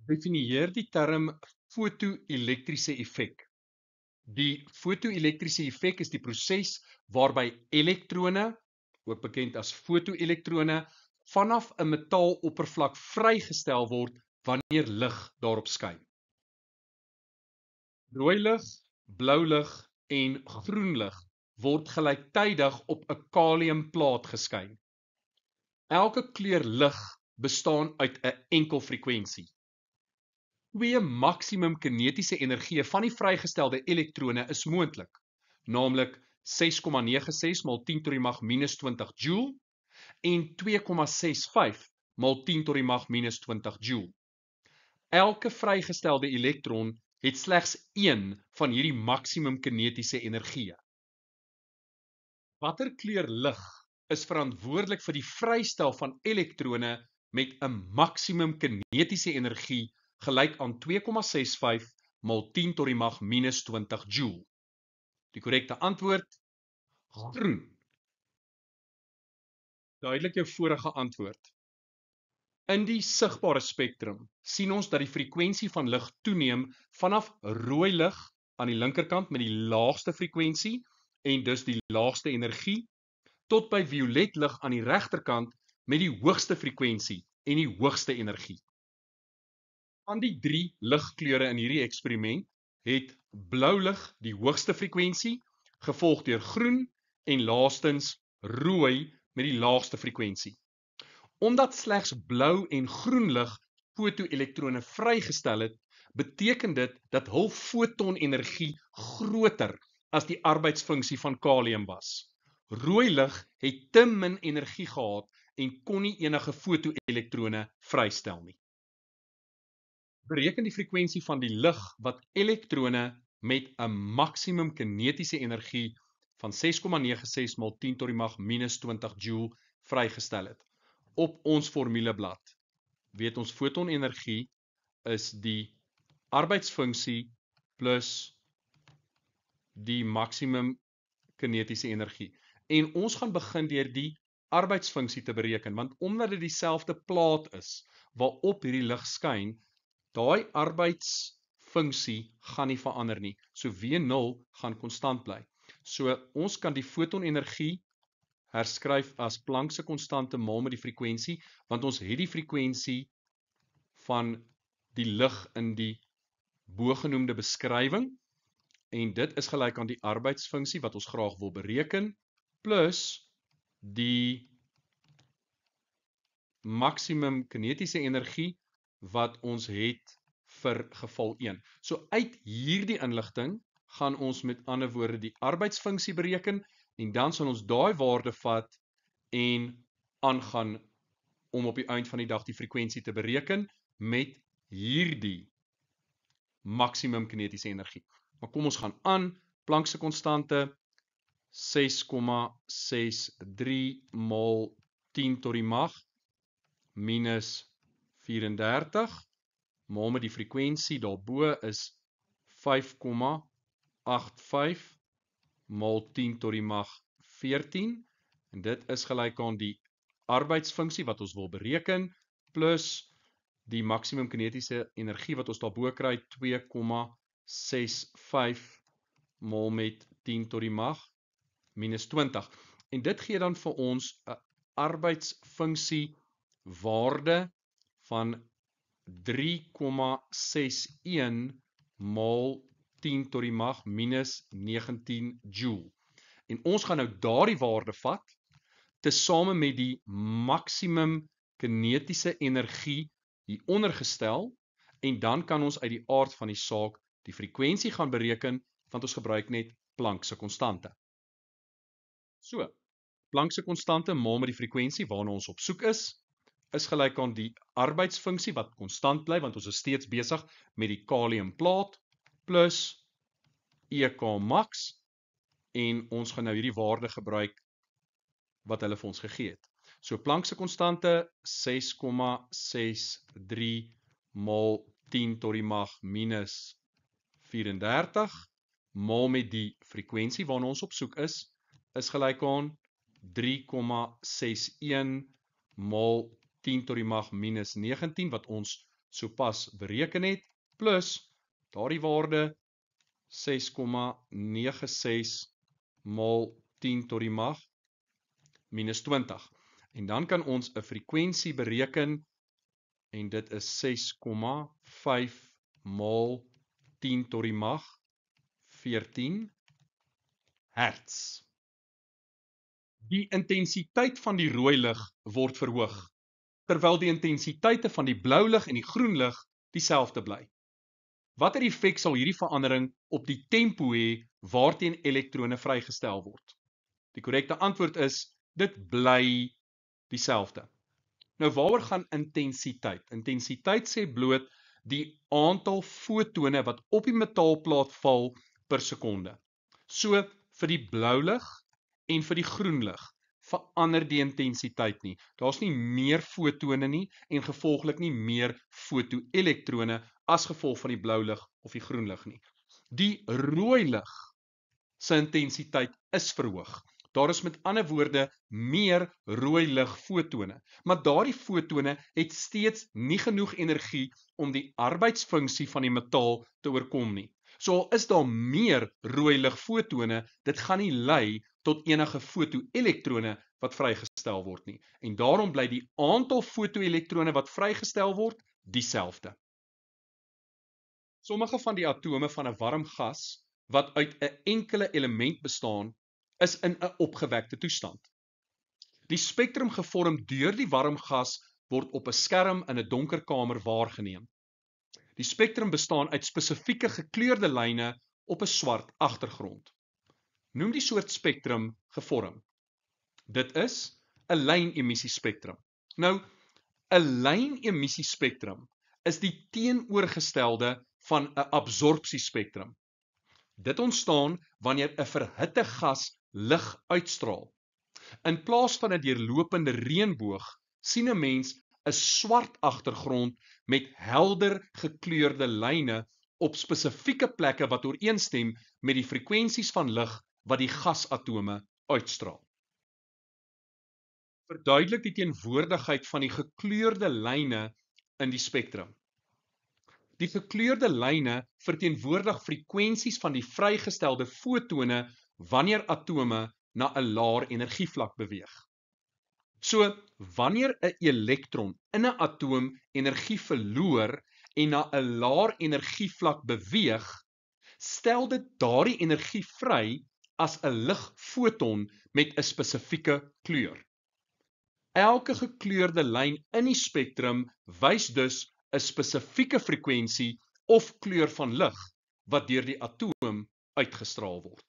Definieer die term fotoelektriese effek. Die fotoelektriese effek is die proses waarby elektrone, ook bekend as fotoelektrone, vanaf 'n metaaloppervlak vrygestel word wanneer lig daarop skyn. Rooi lig, blou lig en groen lig word gelyktydig op 'n kaliumplaat geskyn. Elke kleur lig bestaan uit 'n enkel frekwensie. Twee maksimum kinetiese energie van die vrygestelde elektrone is moontlik, naamlik 6,96 mal 10 tot die mag minus 20 joule en 2,65 mal 10 tot die mag minus 20 joule. Elke vrygestelde elektron het slegs een van hierdie maksimum kinetiese energieë. Watter kleur lig is verantwoordelik vir die vrystel van elektrone met 'n maksimum kinetiese energie gelyk aan 2,65 mal 10 tot die mag minus 20 joule? Die korrekte antwoord, groen. Duidelik jou vorige antwoord. In die sigbare spektrum sien ons dat die frekwensie van lig toeneem vanaf rooi lig aan die linkerkant met die laagste frekwensie en dus die laagste energie, tot by violet lig aan die regterkant met die hoogste frekwensie en die hoogste energie. Van die 3 ligkleure in hierdie eksperiment het blou lig die hoogste frekwensie, gevolg deur groen en laastens rooi met die laagste frekwensie. Omdat slegs blou en groen lig fotoelektrone vrygestel het, beteken dit dat hul fotonenergie groter as die arbeidsfunksie van kalium was. Rooi lig het te min energie gehad en kon nie enige fotoelektrone vrystel nie. Bereken die frekwensie van die lig wat elektrone met 'n maksimum kinetiese energie van 6,96 mal 10 tot die mag minus 20 joule vrygestel het. Op ons formuleblad weet ons fotonenergie is die arbeidsfunksie plus die maksimum kinetiese energie. En ons gaan begin deur die arbeidsfunksie te bereken, want omdat dit dieselfde plaat is waarop hierdie lig skyn, daai arbeidsfunksie gaan nie verander nie. So W0 gaan konstant bly. So ons kan die fotonenergie herskryf as Planck se konstante maal met die frekwensie, want ons het die frekwensie van die lig in die bogenoemde beskrywing, en dit is gelyk aan die arbeidsfunksie wat ons graag wil bereken, plus die maksimum kinetiese energie wat ons het vir geval 1. So uit hierdie inligting gaan ons met ander woorde die arbeidsfunksie bereken, en dan sal ons daai waarde vat en aangaan om op die eind van die dag die frekwensie te bereken met hierdie maksimum kinetiese energie. Maar kom ons gaan aan, Planck se konstante 6,63 mal 10 tot die mag minus 34 maal met die frekwensie daarbo is 5,85 mal 10 tot die mag 14, en dit is gelyk aan die arbeidsfunksie wat ons wil bereken, plus die maksimum kinetiese energie wat ons daarbo kry, 2,65 maal met 10 tot die mag minus 20. En dit gee dan vir ons 'n arbeidsfunksie waarde van 3,61 maal 10 tot die mag minus 19 joule. En ons gaan nou daardie waarde vat, tesame met die maksimum kinetiese energie hieronder gestel, en dan kan ons uit die aard van die saak die frekwensie gaan bereken, want ons gebruik net Planck se konstante. So, Planck se konstante maal met die frekwensie waarna ons op soek is gelyk aan die arbeidsfunksie wat konstant bly, want ons is steeds besig met die kaliumplaat, plus EK max, en ons gaan nou hierdie waarde gebruik wat hulle vir ons gegee het. So Planck se konstante 6,63 maal 10 tot die mag minus 34 maal met die frekwensie waarna ons op soek is gelyk aan 3,61 maal 10 tot die mag minus 19 wat ons sopas bereken het, plus daardie waarde 6,96 maal 10 tot die mag minus 20. En dan kan ons 'n frekwensie bereken en dit is 6,5 maal 10 tot die mag 14 hertz. Die intensiteit van die rooi lig word verhoog, terwyl die intensiteite van die blou lig en die groen lig dieselfde bly. Watter effek sal hierdie verandering op die tempo hê waarteen elektrone vrygestel word? Die korrekte antwoord is, dit bly dieselfde. Nou waaroor gaan intensiteit? Intensiteit sê bloot die aantal fotone wat op die metaalplaat val per sekonde. So vir die blou lig en vir die groen lig verander die intensiteit nie. Daar's nie meer fotone nie en gevolglik nie meer fotoelektrone as gevolg van die blou lig of die groen lig nie. Die rooi lig se intensiteit is verhoog. Daar is met ander woorde meer rooi lig fotone, maar daardie fotone het steeds nie genoeg energie om die arbeidsfunksie van die metaal te oorkom nie. So al is daar meer rooi lig fotone, dit gaan nie lei tot enige fotoelektrone wat vrygestel word nie. En daarom bly die aantal fotoelektrone wat vrygestel word dieselfde. Sommige van die atome van 'n warm gas wat uit 'n enkele element bestaan, is in 'n opgewekte toestand. Die spektrum gevorm deur die warm gas word op 'n skerm in 'n donker kamer waargeneem. Die spektrum bestaan uit spesifieke gekleurde lyne op 'n swart agtergrond. Noem die soort spektrum gevorm. Dit is 'n lynemisiespektrum. Nou, 'n lynemisiespektrum is die teenoorgestelde van 'n absorpsiespektrum. Dit ontstaan wanneer 'n verhitte gas lig uitstraal. In plaas van 'n deurlopende reënboog, sien 'n mens 'n swart agtergrond met helder gekleurde lyne op spesifieke plekke wat ooreenstem met die frekwensies van lig wat die gasatome uitstraal. Verduidelik die teenwoordigheid van die gekleurde lyne in die spektrum. Die gekleurde lyne verteenwoordig frekwensies van die vrygestelde fotone wanneer atome na 'n laer energievlak beweeg. So, wanneer 'n elektron in 'n atoom energie verloor en na 'n laer energievlak beweeg, stel dit daardie energie vry as 'n ligfoton met 'n spesifieke kleur. Elke gekleurde lyn in die spektrum wys dus 'n spesifieke frekwensie of kleur van lig wat deur die atoom uitgestraal word.